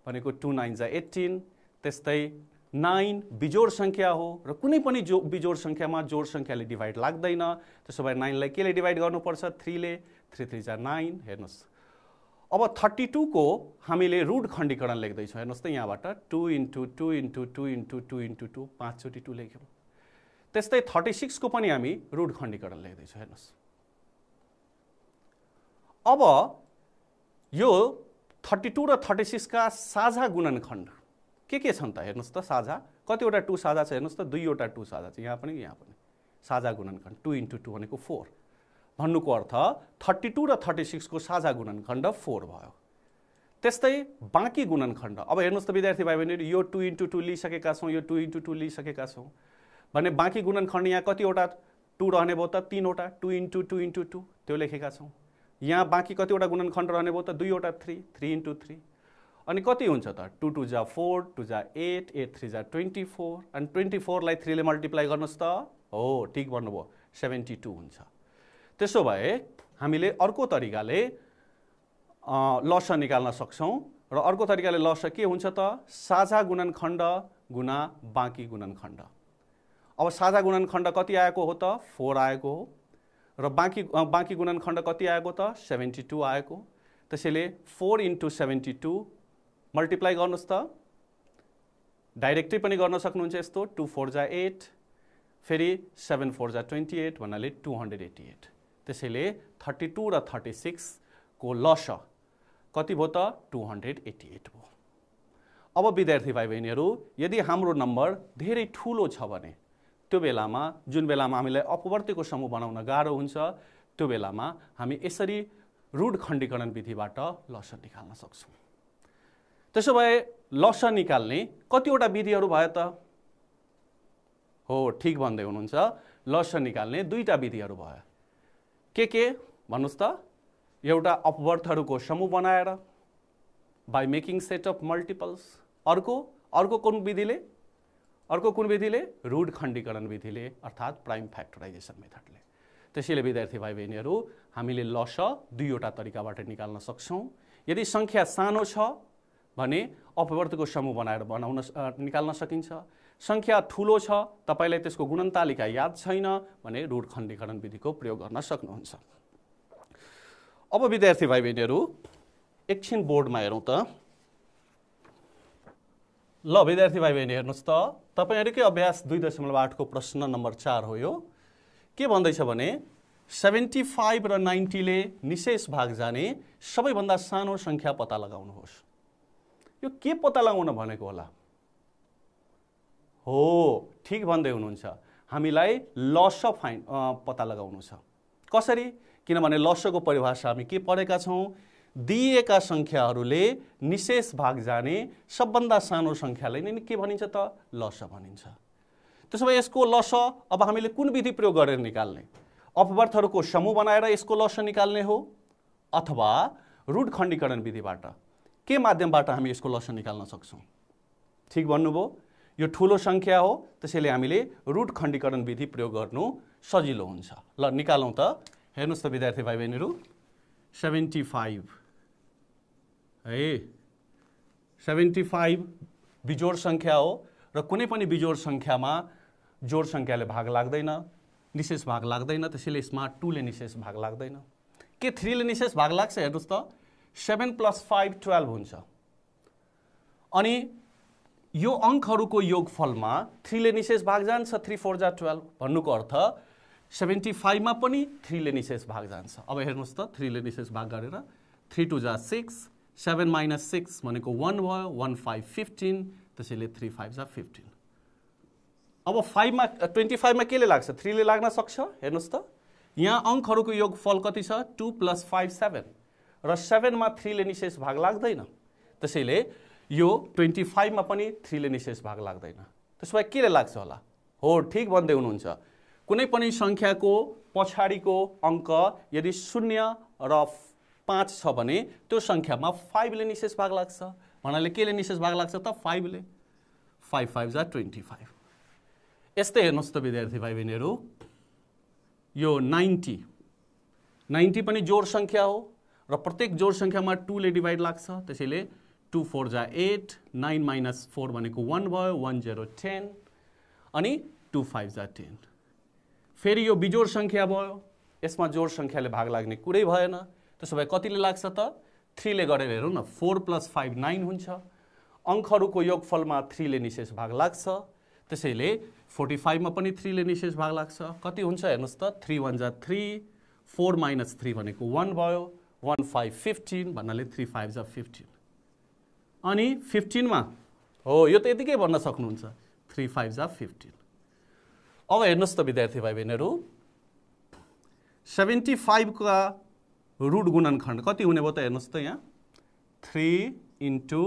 भनेको 2 9 जा 18। त्यस्तै 9 बिजोड संख्या हो र कुनै पनि बिजोड संख्यामा जोड संख्याले डिवाइड लाग्दैन। त्यसो भए 9 लाई केले डिवाइड गर्नुपर्छ? 3 ले, 3 3 जा 9। हेर्नुस्, अब 32 को हामीले रुट खण्डीकरण लेख्दै छौं। हेर्नुस् त, यहाँबाट 2 * 2 * 2 * 2 * 2 5 चोटी 2 लेख्यौं। त्यस्तै 36 को पनि हामी रुट खण्डीकरण लेख्दै छौं। हेर्नुस्, अब यो 32 र 36 का साझा गुणनखण्ड के छन् त? हेर्नुस् त, साझा कतिवटा 2 साझा छ? हेर्नुस् त, 2 वटा 2 साझा छ, यहाँ पनि यहाँ पनि। साझा गुणनखण्ड 2 * 2 भनेको 4। भन्नुको अर्थ 32 र 36 को साझा गुणनखण्ड 4 भयो। त्यस्तै बाँकी गुणनखण्ड, अब हेर्नुस् त विद्यार्थी भाइ बहिनीहरु, यो 2 * 2 लिइसकेका छौं, यो 2 * 2 लिइसकेका छौं भने बाँकी गुणनखण्ड यहाँ कतिवटा 2 रहने भयो त 3 वटा 2 इन्टु 2 इन्टु 2 त्यो लेखेका छौँ। यहाँ बाँकी कतिवटा गुणनखण्ड रहने भयो त 2 वटा 3 3 इन्टु 3 अनि कति हुन्छ त 2 2 जा 4 2 जा 8 8 3 जा 24 अनि 24 लाई 3 ले मल्टिप्लाई गर्नुस् त हो ठीक भन्नुभयो 72 हुन्छ। त्यसो भए हामीले अर्को तरिकाले लस निकाल्न सक्छौँ र अर्को तरिकाले लस के हुन्छ त साझा गुणनखण्ड गुणा बाँकी गुणनखण्ड। अब साझा गुणनखण्ड कति आएको हो त 4 आएको हो र बाँकी गुणनखण्ड कति आएको त 72 आएको। त्यसैले 4 इन्टु 72 मल्टिप्लाई गर्नुस् त डाइरेक्टली पनि गर्न सक्नुहुन्छ यस्तो 2 4 जा 8 फेरि 7 4 जा 28 भन्नाले 288। त्यसैले 32 र 36 को लस कति भयो त 288 भयो। अब विद्यार्थी भाइ बहिनीहरू यदि हाम्रो नम्बर धेरै ठुलो छ भने त्यो बेलामा जुन बेलामा हामीलाई अपवर्त्यको समूह बनाउन गाह्रो हुन्छ त्यो बेलामा हामी यसरी रुट खण्डीकरण विधिबाट लस निकाल्न सक्छौँ। त्यसो भए लस निकाल्ने कतिवटा विधिहरू भयो त हो ठीक भन्दै हुनुहुन्छ लस निकाल्ने दुईटा विधिहरू भयो के भन्नुस् त एउटा अपवर्थहरूको समूह बनाएर by making set of multiples अर्को कुन विधिले रुट खण्डीकरण विधिले अर्थात् प्राइम फ्याक्टराइजेसन मेथडले। त्यसैले विद्यार्थी भाइ बहिनीहरू हामीले लस दुईवटा तरिकाबाट निकाल्न सक्छौँ। यदि संख्या सानो छ भने अपवर्तको समूह बनाएर निकाल्न सकिन्छ। संख्या ठुलो छ तपाईलाई त्यसको गुणनतालिका याद छैन भने रुट खण्डीकरण विधिको प्रयोग गर्न सक्नुहुन्छ। अब विद्यार्थी भाइ बहिनीहरू एकछिन बोर्डमा हेरौँ त। ल विद्यार्थी भाइ बहिनी हेर्नुस् त तपाईहरुकै अभ्यास 2.8 को प्रश्न नम्बर 4 हो यो। के भन्दैछ भने 75 र 90 ले निशेष भाग जाने सबैभन्दा सानो संख्या पत्ता लगाउनुहोस्। यो के पत्ता लगाउन भनेको होला? हो ठीक भन्दै हुनुहुन्छ हामीलाई लस पत्ता लगाउनु छ। कसरी? किनभने लसको परिभाषा हामी के पढेका छौं दिएका संख्याहरूले निशेष भाग जाने सबभन्दा सानो संख्यालाई नै के भनिन्छ त लस भनिन्छ। त्यसो भए यसको लस अब हामीले कुन विधि प्रयोग गरेर निकाल्ने? अपवर्तहरूको समूह बनाएर यसको लस निकाल्ने हो अथवा रुट खण्डीकरण विधिबाट के माध्यमबाट हामी यसको लस निकाल्न सक्छौं? ठीक भन्नुभयो यो ठूलो संख्या हो त्यसैले हामीले रुट खण्डीकरण विधि प्रयोग गर्नु सजिलो हुन्छ। ल निकालौं त। हेर्नुस् त विद्यार्थी भाइ बहिनीहरु 75 है 75 बिजोड संख्या हो र कुनै पनि बिजोड संख्यामा जोड संख्याले भाग लाग्दैन निशेष भाग लाग्दैन त्यसैले यसमा 2 ले निशेष भाग लाग्दैन। के 3 ले निशेष भाग लाग्छ? हेर्नुस् त 7 + 5 12 हुन्छ अनि यो अंकहरुको योगफलमा 3 ले निशेष भाग जान्छ 3 4 जा 12 भन्नुको अर्थ 75 मा पनि 3 ले निशेष भाग जान्छ। अब हेर्नुस् त 3 ले निशेष भाग गरेर 3 2 जा 6 7 - 6 भनेको 1 भयो 1 5 15 त्यसैले 3 5 जा 15। अब 5 मा 25 मा केले लाग्छ? 3 ले लाग्न सक्छ। हेर्नुस् त यहाँ अंकहरुको योगफल कति छ 2 + 5 7 र 7 मा 3 ले निशेष भाग लाग्दैन त्यसैले यो 25 मा पनि 3 ले निशेष भाग लाग्दैन। त्यसो भए केले लाग्छ होला? हो ठीक भन्दै हुनुहुन्छ कुनै पनि संख्याको पछाडीको अंक यदि 0 र 5 छ भने त्यो संख्यामा 5 ले निशेष भाग लाग्छ। भन्नाले केले निशेष भाग लाग्छ त 5 ले 5 5 जा 25। यस्तै हेर्नुस् त विद्यार्थी भाइ बहिनीहरु यो 90 पनि जोड संख्या हो र प्रत्येक जोड संख्यामा 2 ले डिवाइड लाग्छ त्यसैले 2 4 जा 8 9 - 4 भनेको 1 भयो 1 0 10 अनि 2 5 जा 10। फेरि यो बिजोड संख्या भयो यसमा जोड संख्याले भाग लाग्ने कुरै भएन त्यसो भए कतिले लाग्छ त 3 ले गरेर हेरौँ न 4 + 5 9 हुन्छ। अंकहरुको योगफलमा 3 ले निशेष भाग लाग्छ त्यसैले 45 मा पनि 3 ले निशेष भाग लाग्छ। कति हुन्छ हेर्नुस् त 3 1 जा 3 4 - 3 भनेको 1 भयो 1 5 15 भन्नाले 3 5 जा 15 अनि 15 मा हो यो त यतिकै भन्न सक्नुहुन्छ 3 5 जा 15। अब हेर्नुस् त विद्यार्थी भाइ बहिनीहरु 75 का रुट गुणनखण्ड कति हुने भयो त हेर्नुस् त यहाँ 3 ×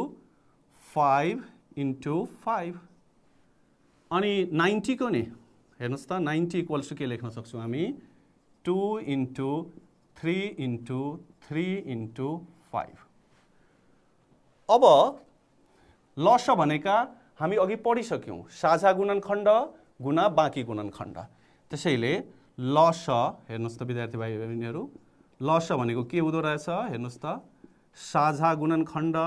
5 × 5 अनि 90 को नि हेर्नुहोस् त 90 इक्वल्स टु के लेख्न सक्छौँ हामी 2 इन्टु 3 इन्टु 3 इन्टु 5। अब लस भनेका हामी अघि पढिसक्यौँ साझा गुणनखण्ड गुणा बाँकी गुणनखण्ड। त्यसैले लस हेर्नुहोस् त विद्यार्थी भाइ बहिनीहरू लस भनेको के हुँदो रहेछ हेर्नुहोस् त साझा गुणनखण्ड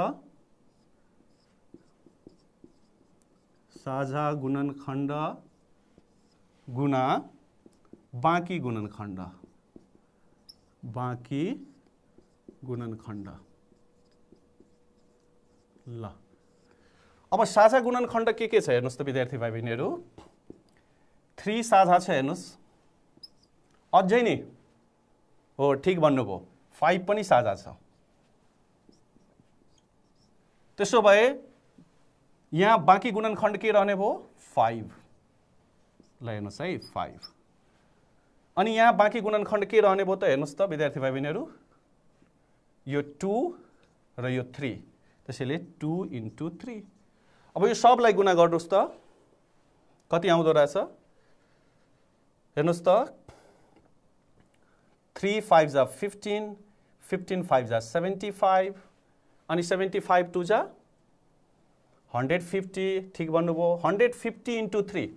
गुणा बाँकी गुणनखण्ड ल अब साझा गुणनखण्ड के छ हेर्नुहोस् त विद्यार्थी भाइ बहिनीहरू 3 साझा छ हेर्नुहोस् अझै नि हो ठिक भन्नुभयो 5 पनि साझा छ। त्यसो भए यहाँ बाँकी गुणनखण्ड के रहने भयो 5 ल हेर्नुहोस् है 5 अनि यहाँ बाँकी गुणनखण्ड के रहने भयो त हेर्नुहोस् त विद्यार्थी भाइ बहिनीहरू यो 2 र यो 3 त्यसैले 2 इन्टु 3। अब यो सबलाई गुणा गर्नुहोस् त कति आउँदो रहेछ हेर्नुहोस् त 3 5 जा 15 15 5 जा 75 अनि 75 2 जा 150 ठिक भन्नुभयो 150 इन्टु 3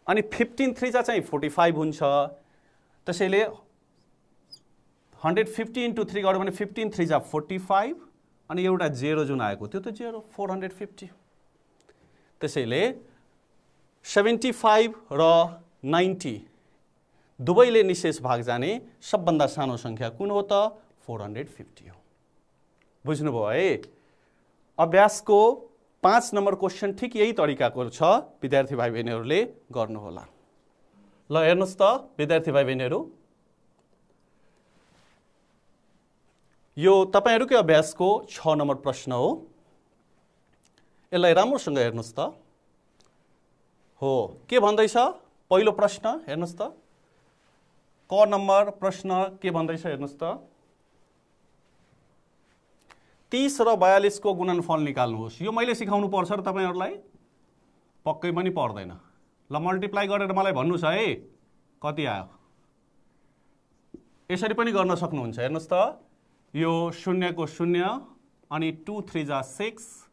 अनि 15 3 जा चाहिँ 45 हुन्छ। त्यसैले 150 इन्टु 3 गर्यो भने 15 3 जा 45 अनि एउटा 0 जुन आएको त्यो त 0 450। त्यसैले 75 र 90 दुवैले निशेष भाग जाने सबभन्दा सानो संख्या कुन हो त 450 हो। बुझ्नुभयो है। अभ्यासको 5 नम्बर क्वेशन ठिक यही तरिकाको छ विद्यार्थी भाइ बहिनीहरूले गर्नुहोला। ल हेर्नुहोस् त विद्यार्थी भाइ बहिनीहरू यो तपाईहरुकै अभ्यासको 6 नम्बर प्रश्न हो। यसलाई राम्रोसँग हेर्नुहोस् त हो के भन्दैछ पहिलो प्रश्न हेर्नुहोस् त क नम्बर प्रश्न के भन्दैछ हेर्नुहोस् त 30 र 42 को गुणनफल निकाल्नुहोस्। यो मैले सिकाउनु पर्छ र तपाईहरुलाई पक्कै पनि पर्दैन। ल मल्टिप्लाई गरेर मलाई भन्नुस् है कति आयो। यसरी पनि गर्न सक्नुहुन्छ हेर्नुहोस् त यो 0 को 0 अनि 2 3 जा 6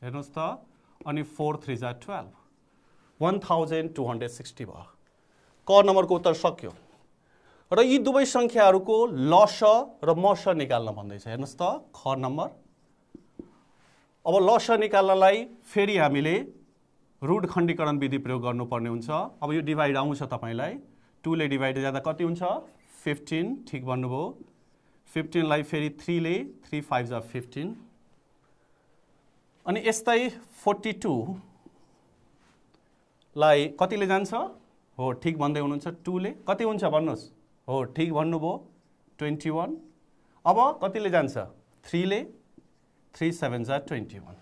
हेर्नुहोस् त अनि 4 3 जा 12 1260 भयो। क नम्बरको उत्तर सक्यो र यी दुवै संख्याहरूको लस र मस निकाल्न भन्दैछ। हेर्नुहोस् त ख नम्बर। अब लस निकाल्नलाई फेरि हामीले रुट खण्डीकरण विधि प्रयोग गर्नुपर्ने हुन्छ। अब यो डिभाइड आउँछ तपाईलाई 2 ले डिभाइड गर्दा कति हुन्छ 15 ठीक भन्नुभयो। 15 लाई फेरि 3 ले 3 5 जा 15 अनि यस्तै 42 लाई कतिले जान्छ हो ठीक भन्दै हुनुहुन्छ 2 ले कति हुन्छ भन्नुस् हो ठीक भन्नुभयो 21। अब कतिले जान्छ 3 ले 3 7 जा 21।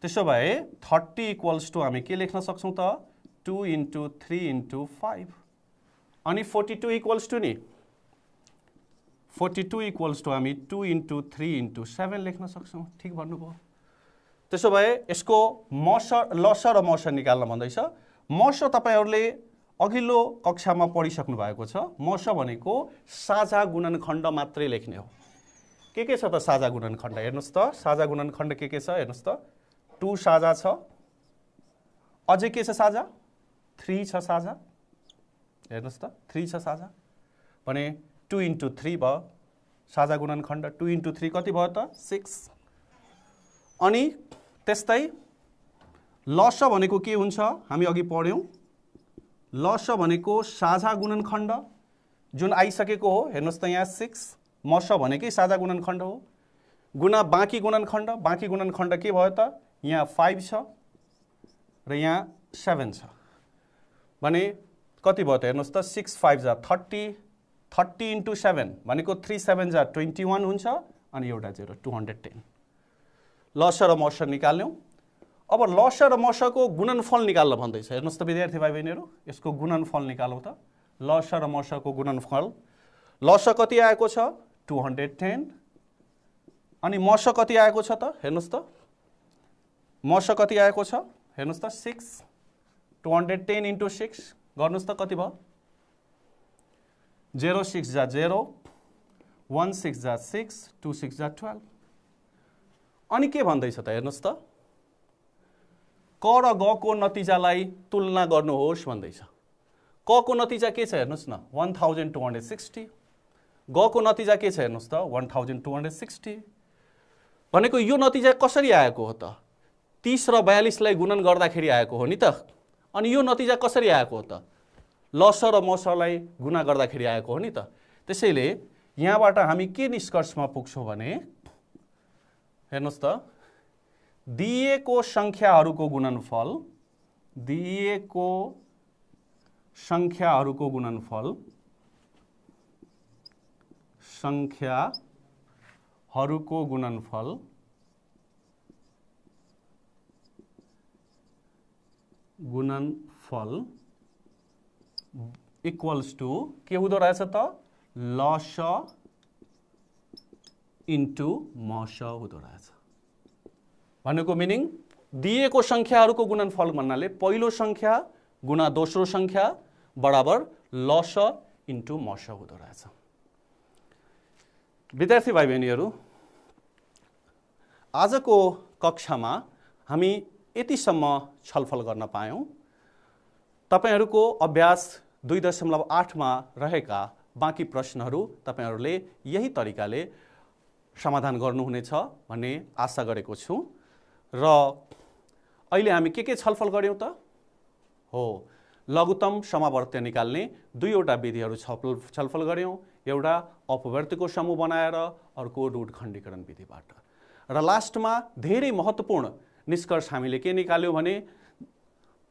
त्यसो भए 30 इक्वल्स टु हामी के लेख्न सक्छौं त 2 इन्टु 3 इन्टु 5 अनि 42 इक्वल्स टु नि 42 इक्वल्स टु हामी 2 इन्टु 3 इन्टु 7 लेख्न सक्छौं ठीक भन्नुभयो। त्यसो भए यसको मस लस र मस निकाल्न भन्दैछ। मस तपाईहरुले अघिल्लो कक्षामा पढिसक्नु भएको छ। मस भनेको साझा गुणनखण्ड मात्रै लेख्ने हो। के छ त साझा गुणनखण्ड हेर्नुस् त साझा गुणनखण्ड के छ हेर्नुस् त 2 साझा छ अझै के छ साझा 3 छ साझा हेर्नुस् त 3 छ साझा भने 2 इन्टु 3 भयो साझा गुणनखण्ड 2 इन्टु 3 कति भयो त 6। अनि त्यस्तै लस भनेको के हुन्छ हामी अघि पढ्यौं। लस भनेको साझा गुणनखण्ड जुन आइसकेको हो हेर्नुस् त यहाँ 6 मस भनेकै साझा गुणनखण्ड हो गुणा बाँकी गुणनखण्ड के भयो त यहाँ 5 छ र यहाँ 7 छ भने कति भयो त हेर्नुस् त 6 5 जा 30 30 इन्टु 7 भनेको 3 7 जा 21 हुन्छ अनि एउटा 0 210। लस र मस निकाल्यौं। अब लस र मसको गुणनफल निकाल्न भन्दैछ। हेर्नुस् त विद्यार्थी भाइ बहिनीहरु यसको गुणनफल निकालौं त लस र मसको गुणनफल। लस कति आएको छ 210 अनि मस कति आएको छ त हेर्नुस् त मस कति आएको छ हेर्नुस् त 6 210 into 6 गर्नुस् त कति भयो 0 6 जा 0 1 6 जा 6 2 6 जा 12 अनि के भन्दैछ त हेर्नुस् त क र ग को नतिजालाई तुलना गर्नुहोस् भन्दैछ क को नतिजा के छ हेर्नुस् न 1260 ग को नतिजा के छ हेर्नुस् त 1260 भनेको यो नतिजा कसरी आएको हो त 30 र 42 लाई गुणन गर्दाखेरि आएको हो नि त अनि यो नतिजा कसरी आएको हो त लस र मसलाई गुणा गर्दाखेरि आएको हो नि त त्यसैले यहाँबाट हामी के निष्कर्षमा पुग्छौं भने हेर्नुस् त दिएको संख्याहरूको गुणनफल गुणनफल इक्वल्स टू के हुँदो रहेछ त लस इन्टु मस हुँदो रहेछ भनेको मिनिङ दिएको संख्याहरूको गुणनफल भन्नाले पहिलो संख्या गुणा दोस्रो संख्या बराबर लस इन्टु मस हुँदो रहेछ विद्यार्थी भाइ बहिनीहरू आजको कक्षामा हामी यतिसम्म छलफल गर्न पायौं तपाईहरुको अभ्यास 2.8 मा रहेका बाँकी प्रश्नहरू तपाईहरुले यही तरिकाले समाधान गर्नुहुनेछ भन्ने आशा गरेको छु र अहिले हामी के छलफल गर्यौं त हो लघुत्तम समावर्त्य निकाल्ने दुईवटा विधिहरू छलफल गर्यौं एउटा अपवर्त्यको समूह बनाएर अर्को रूट खण्डीकरण विधिबाट र लास्टमा धेरै महत्त्वपूर्ण निष्कर्ष हामीले के निकाल्यौं भने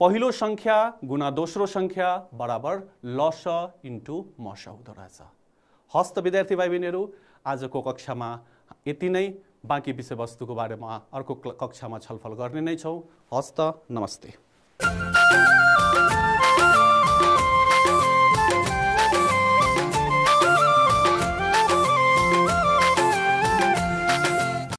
पहिलो संख्या गुणा दोस्रो संख्या बराबर लस इन्टु मस हुँदो रहेछ हस्त विद्यार्थी भाइ बहिनीहरू आजको कक्षामा यति नै बाँकी विषयवस्तुको बारेमा अर्को कक्षामा छलफल गर्ने नै छौं हस्त नमस्ते